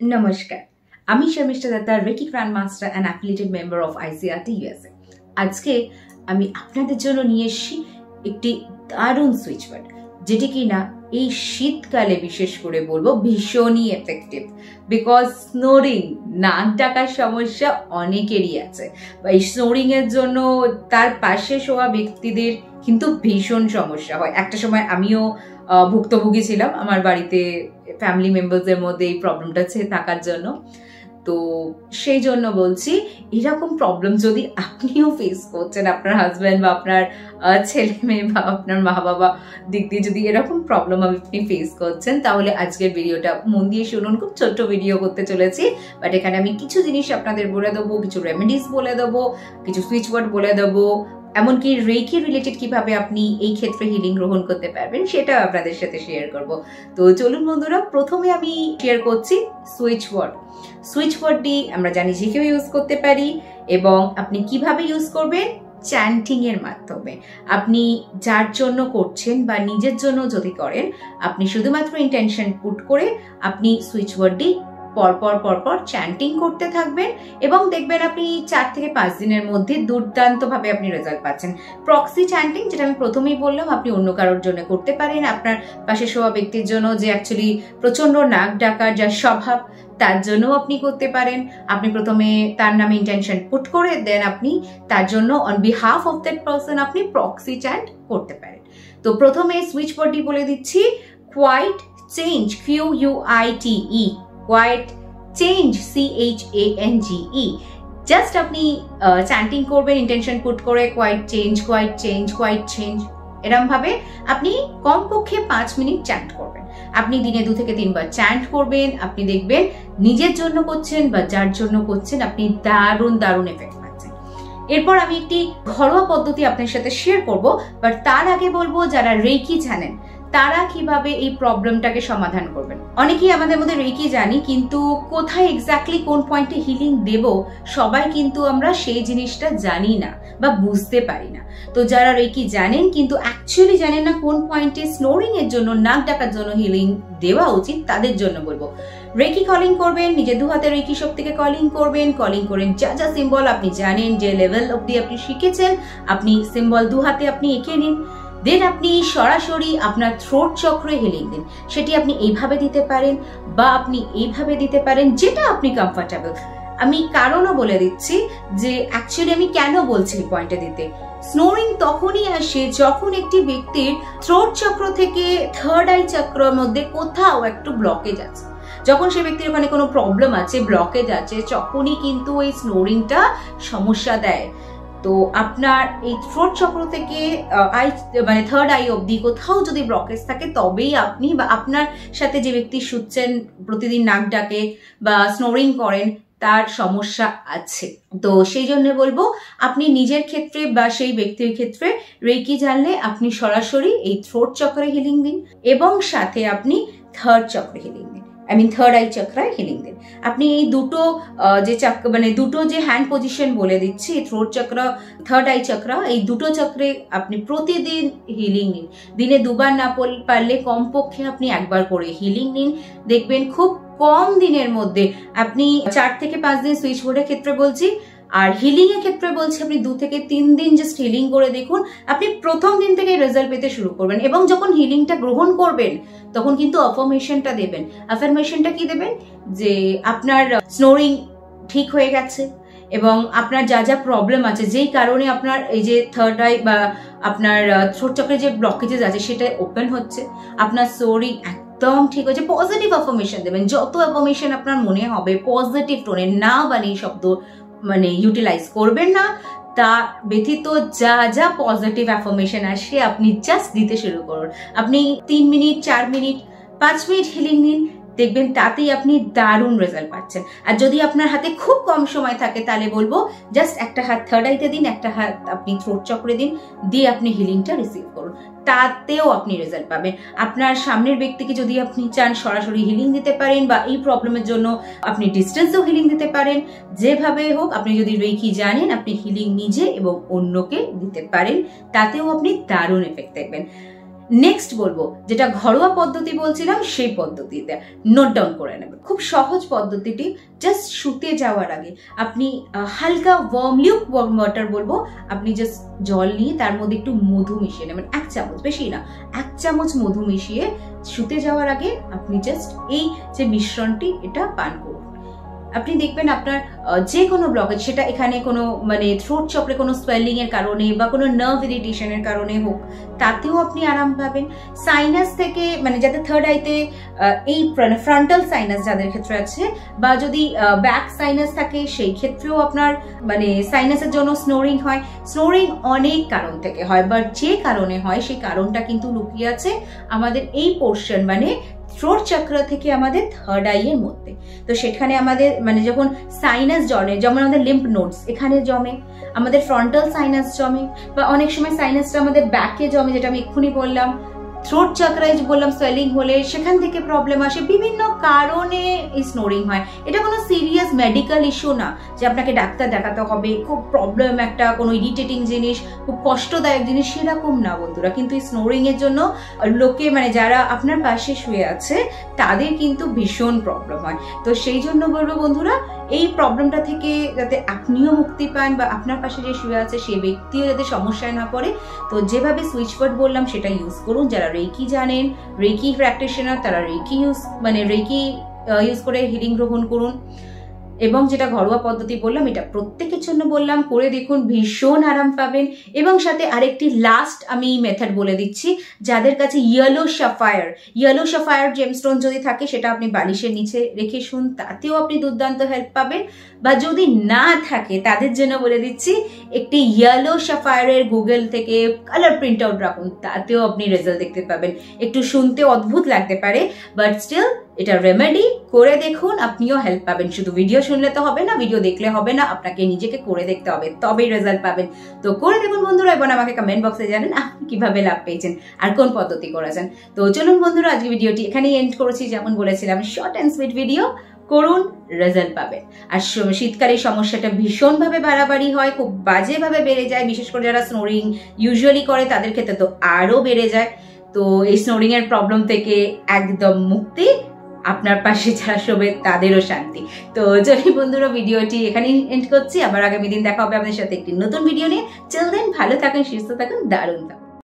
নমস্কার, আমি Sharmistha Datta, reiki grand master and affiliated member of ICRT USA। আজকে আমি আপনাদের জন্য নিয়ে এসেছি একটি দারুণ সুইচ ওয়ার্ড, যেটি কিনা এই শীতকালে বিশেষ করে বলবো ভীষণই এফেক্টিভ। বিকজ স্নোরিং, নাক ডাকার সমস্যা অনেকেরই আছে, বা এই স্নোরিং এর জন্য তার পাশে শোয়া ব্যক্তিদের কিন্তু ভীষণ সমস্যা হয়। একটা সময় আমিও ভুক্তভোগী ছিলাম, আমার বাড়িতে ফ্যামিলি মেম্বারসদের মধ্যে এই প্রবলেমটা থাকার জন্য। তো সেই জন্য বলছি, এরকম প্রবলেম যদি আপনিও ফেস করছেন, আপনার হাজব্যান্ড বা আপনার ছেলে মেয়ে বা আপনার মা বাবা দিক দিয়ে যদি এরকম প্রবলেম আপনি ফেস করছেন, তাহলে আজকের ভিডিওটা মন দিয়ে শুনুন। খুব ছোট্ট ভিডিও করতে চলেছি, বাট এখানে আমি কিছু জিনিস আপনাদের বলে দেবো, কিছু রেমেডিস বলে দেবো, কিছু সুইচ ওয়ার্ড বলে দেবো, এমনকি রেকি রিলেটেড কিভাবে আপনি এই ক্ষেত্রে হিলিং গ্রহণ করতে পারবেন সেটাও আপনাদের সাথে শেয়ার করব। তো চলুন বন্ধুরা, প্রথমে আমি শেয়ার করছি সুইচ ওয়ার্ড। সুইচ ওয়ার্ডটি আমরা জানি যে কেউ ইউজ করতে পারি, এবং আপনি কিভাবে ইউজ করবেন? চ্যান্টিং এর মাধ্যমে। আপনি যার জন্য করছেন বা নিজের জন্য যদি করেন, আপনি শুধুমাত্র ইন্টেনশন পুট করে আপনি সুইচ ওয়ার্ডটি পরপর চ্যান্টিং করতে থাকবেন, এবং দেখবেন আপনি 4 থেকে 5 দিনের মধ্যে দুর্দান্তভাবে আপনি রেজাল্ট পাচ্ছেন। প্রক্সি চ্যান্টিং, যেটা আমি প্রথমেই বললাম, আপনি অন্য কারোর জন্য করতে পারেন, আপনার পাশে শোয়া ব্যক্তির জন্য যে অ্যাকচুয়ালি প্রচন্ড নাক ডাকার যা স্বভাব, তার জন্য আপনি করতে পারেন। আপনি প্রথমে তার নামে ইন্টেনশন পুট করে দেন, আপনি তার জন্য on behalf of that person আপনি প্রক্সি চ্যান্ট করতে পারেন। তো প্রথমে সুইচ ওয়ার্ডটি বলে দিচ্ছি, quite change, QUITE, quite change, CHANGE। Just আপনি চ্যান্টিং করবেন ইন্টেনশন পুট করে, quite change, quite change, quite change, এরকম ভাবে আপনি কমপক্ষে 5 মিনিট চ্যান্ট করবেন। আপনি দিনে 2 থেকে 3 বার চ্যান্ট করবেন, আপনি দেখবেন নিজের জন্য করছেন বা যার জন্য করছেন আপনি দারুণ এফেক্ট পাচ্ছেন। এরপর আমি একটি ঘরোয়া পদ্ধতি আপনার সাথে শেয়ার করব, বাট তার আগে বলবো যারা রেকি জানেন তারা কিভাবে এই প্রবলেমটাকে সমাধান করবেন। অনেকেই আমাদের মধ্যে রেকি জানি, কিন্তু কোথায় এক্স্যাক্টলি কোন পয়েন্টে হিলিং দেব সবাই কিন্তু আমরা সেই জিনিসটা জানি না বা বুঝতে পারি না। তো যারা রেকি জানেন কিন্তু অ্যাকচুয়ালি জানেন না কোন পয়েন্টে স্নোরিং এর জন্য, নাক ডাকার জন্য হিলিং দেওয়া উচিত, তাদের জন্য বলবো রেকি কলিং করবেন। নিজে 2 হাতে রেকি শক্তিকে কলিং করবেন। কলিং করেন যা সিম্বল আপনি জানেন, যে লেভেল অব্দি আপনি শিখেছেন, আপনি সিম্বল 2 হাতে আপনি এঁকে নিন। দেন আপনি সরাসরি আপনার থ্রোট চক্রে হিলিং দিন। সেটি আপনি এইভাবে দিতে পারেন বা আপনি এইভাবে দিতে পারেন, যেটা আপনি কমফর্টেবল। আমি কারণও বলে দিচ্ছি যে অ্যাকচুয়ালি আমি কেন বলছি এই পয়েন্টে দিতে। স্নোরিং তখনই আসে যখন একটি ব্যক্তির থ্রোট চক্র থেকে থার্ড আই চক্রের মধ্যে কোথাও একটু ব্লকেজ আছে। যখন সে ব্যক্তির ওখানে কোনো প্রবলেম আছে, ব্লকেজ আছে, তখনই কিন্তু এই স্নোরিংটা সমস্যা দেয়। তো আপনার এই থ্রোট চক্র থেকে মানে থার্ড আই অবধি কোথাও যদি ব্লকেজ থাকে, তবেই আপনি বা আপনার সাথে যে ব্যক্তি শুচ্ছেন, প্রতিদিন নাক ডাকে বা স্নোরিং করেন, তার সমস্যা আছে। তো সেই জন্য বলবো, আপনি নিজের ক্ষেত্রে বা সেই ব্যক্তির ক্ষেত্রে রেকি জানলে আপনি সরাসরি এই থ্রোট চক্রে হিলিং দিন, এবং সাথে আপনি থার্ড চক্রে হিলিং দিন, থার্ড আই চক্রায় হিলিং দিন। আপনি এই দুটো যে চক্র, মানে দুটো যে হ্যান্ড পজিশন বলে দিচ্ছি, থ্রোট চক্র, থার্ড আই চক্র, এই দুটো চক্রে আপনি প্রতিদিন হিলিং নিন। দিনে 2 বার না পারলে কমপক্ষে আপনি 1 বার করে হিলিং নিন। দেখবেন খুব কম দিনের মধ্যে আপনি 4 থেকে 5 দিন সুইচ ওয়ার্ডের ক্ষেত্রে বলছি, আর হিলিং এর ক্ষেত্রে বলছি আপনি 2 থেকে 3 দিন জাস্ট হিলিং করে দেখুন। আপনি প্রথম দিন থেকে রেজাল্ট পেতে শুরু করবেন, এবং যখন হিলিংটা গ্রহণ করবেন তখন কিন্তু অ্যাফার্মেশনটা দেবেন। অ্যাফার্মেশনটা কি দেবেন? যে আপনার স্নোরিং ঠিক হয়ে গেছে, এবং আপনার যা প্রবলেম আছে, যেই কারণে আপনার এই যে থার্ড আই বা আপনার থ্রোট চক্রে যে ব্লকেজেস আছে সেটা ওপেন হচ্ছে, আপনার স্নোরিং একদম ঠিক হয়েছে। পজিটিভ অ্যাফার্মেশন দেবেন, যত অ্যাফার্মেশন আপনার মনে হবে পজিটিভ টোনে, না বানিয়ে শব্দ ইউটিলাইজ করবেন না। তা ব্যতীত যা পজিটিভ অ্যাফার্মেশন আসে আপনি জাস্ট দিতে শুরু করুন। আপনি 3 মিনিট, 4 মিনিট, 5 মিনিট হিলিং নিন, দেখবেন তাতেই আপনি দারুণ রেজাল্ট পাচ্ছেন। আর যদি আপনার হাতে খুব কম সময় থাকে, তাহলে বলবো জাস্ট একটা হাত থার্ড আইতে দিন, একটা হাত আপনি থ্রোট চক্রে দিন, দিয়ে আপনি হিলিংটা রিসিভ করুন, তাতেও আপনি রেজাল্ট পাবেন। আপনার সামনের ব্যক্তিকে যদি আপনি চান সরাসরি হিলিং দিতে পারেন, বা এই প্রবলেমের জন্য আপনি ডিস্টেন্সেও হিলিং দিতে পারেন। যেভাবে হোক, আপনি যদি রেকি জানেন, আপনি হিলিং নিজে এবং অন্যকে দিতে পারেন, তাতেও আপনি দারুণ এফেক্ট দেখবেন। নেক্সট বলবো যেটা ঘরোয়া পদ্ধতি বলছিলাম, সেই পদ্ধতিতে নোট ডাউন করে নেবেন। খুব সহজ পদ্ধতিটি, জাস্ট শুতে যাওয়ার আগে আপনি হালকা ওয়ার্ম ওয়াটার বলবো, আপনি জাস্ট জল নিয়ে তার মধ্যে একটু মধু মিশিয়ে নেবেন, 1 চামচ, বেশি না, 1 চামচ মধু মিশিয়ে শুতে যাওয়ার আগে আপনি জাস্ট এই যে মিশ্রণটি এটা পান করুন। আপনি দেখবেন আপনার যে কোনো ব্লকেজ, সেটা এখানে কোনো মানে থ্রোট চক্রে কোনো সোয়েলিং এর কারণে বা কোনো নার্ভ ইরিটেশনের কারণে হোক, তাতেও আপনি আরাম পাবেন। সাইনাস থেকে মানে যাদের থার্ড আইতে এই ফ্রন্টাল সাইনাস যাদের ক্ষেত্রে আছে, বা যদি ব্যাক সাইনাস থাকে সেই ক্ষেত্রেও আপনার মানে সাইনাসের জন্য স্নোরিং হয়। স্নোরিং অনেক কারণ থেকে হয়, বাট যে কারণে হয় সেই কারণটা কিন্তু লুকিয়ে আছে আমাদের এই পোর্শন মানে থ্রোট চক্র থেকে আমাদের থার্ড আই এর মধ্যে। তো সেখানে আমাদের মানে যখন সাইনাস জমে, যেমন আমাদের লিম্ফ নোডস এখানে জমে, আমাদের ফ্রন্টাল সাইনাস জমে, বা অনেক সময় সাইনাসটা আমাদের ব্যাকে জমে, যেটা আমি এক্ষুনি বললাম। থ্রোট চক্রায় যে বললাম সোয়েলিং হলে সেখান থেকে প্রবলেম আসে, বিভিন্ন কারণে এই স্নোরিং হয়। এটা কোনো সিরিয়াস মেডিকেল ইস্যু না যে আপনাকে ডাক্তার দেখাতে হবে, খুব প্রবলেম একটা কোনো ইরিটেটিং জিনিস, খুব কষ্টদায়ক জিনিস, সেরকম না বন্ধুরা। কিন্তু এই স্নোরিং এর জন্য লোকে মানে যারা আপনার পাশে শুয়ে আছে তাদের কিন্তু ভীষণ প্রবলেম হয়। তো সেই জন্য বলবো বন্ধুরা, এই প্রবলেমটা থেকে যাতে আপনিও মুক্তি পান বা আপনার পাশে যে শুয়ে আছে সে ব্যক্তিও যাতে সমস্যায় না পড়ে, তো যেভাবে সুইচ ওয়ার্ড বললাম সেটা ইউজ করুন। যারা রেকি জানেন, রেকি প্র্যাকটিশনার, তারা রেকি ইউজ করে হিলিং গ্রহণ করুন। এবং যেটা ঘরোয়া পদ্ধতি বললাম এটা প্রত্যেকের জন্য বললাম, করে দেখুন, ভীষণ আরাম পাবেন। এবং সাথে আরেকটি লাস্ট আমি মেথড বলে দিচ্ছি, যাদের কাছে ইয়েলো সাফায়ার জেমস্টোন যদি থাকে সেটা আপনি বালিশের নিচে রেখে শুন, তাতেও আপনি দুর্দান্ত হেল্প পাবেন। বা যদি না থাকে তাদের জন্য বলে দিচ্ছি, একটি ইয়েলো সাফায়ারের গুগল থেকে কালার প্রিন্ট আউট রাখুন, তাতেও আপনি রেজাল্ট দেখতে পাবেন। একটু শুনতে অদ্ভুত লাগতে পারে, বাট স্টিল এটা রেমেডি, করে দেখুন, আপনিও হেল্প পাবেন। শুধু ভিডিও শুনলে তো হবে না, ভিডিও দেখলে হবে না, আপনাকে নিজেকে করে দেখতে হবে, তবেই রেজাল্ট পাবেন। তো করে দেখুন বন্ধুরা, এবং আমাকে কমেন্ট বক্সে জানেন আপনি কিভাবে লাভ পেয়েছেন আর কোন পদ্ধতি করেছেন। তো চলুন বন্ধুরা, আজকে ভিডিওটি এখানেই এন্ড করেছি। যেমন বলেছিলাম, শর্ট অ্যান্ড সুইট ভিডিও, করুন, রেজাল্ট পাবেন। আর শীতকালে সমস্যাটা ভীষণভাবে বাড়াবাড়ি হয়, খুব বাজেভাবে বেড়ে যায়, বিশেষ করে যারা স্নোরিং ইউজুয়ালি করে তাদের ক্ষেত্রে তো আরো বেড়ে যায়। তো এই স্নোরিং এর প্রবলেম থেকে একদম মুক্তি, আপনার পাশে যারা শোবে তাদেরও শান্তি। তো চলি বন্ধুরা, ভিডিওটি এখানেই এন্ড করছি। আবার আগামী দিন দেখা হবে আপনাদের সাথে একটি নতুন ভিডিও নিয়ে। চিল দেন, ভালো থাকুন, সুস্থ থাকুন, দারুণ থাকুন।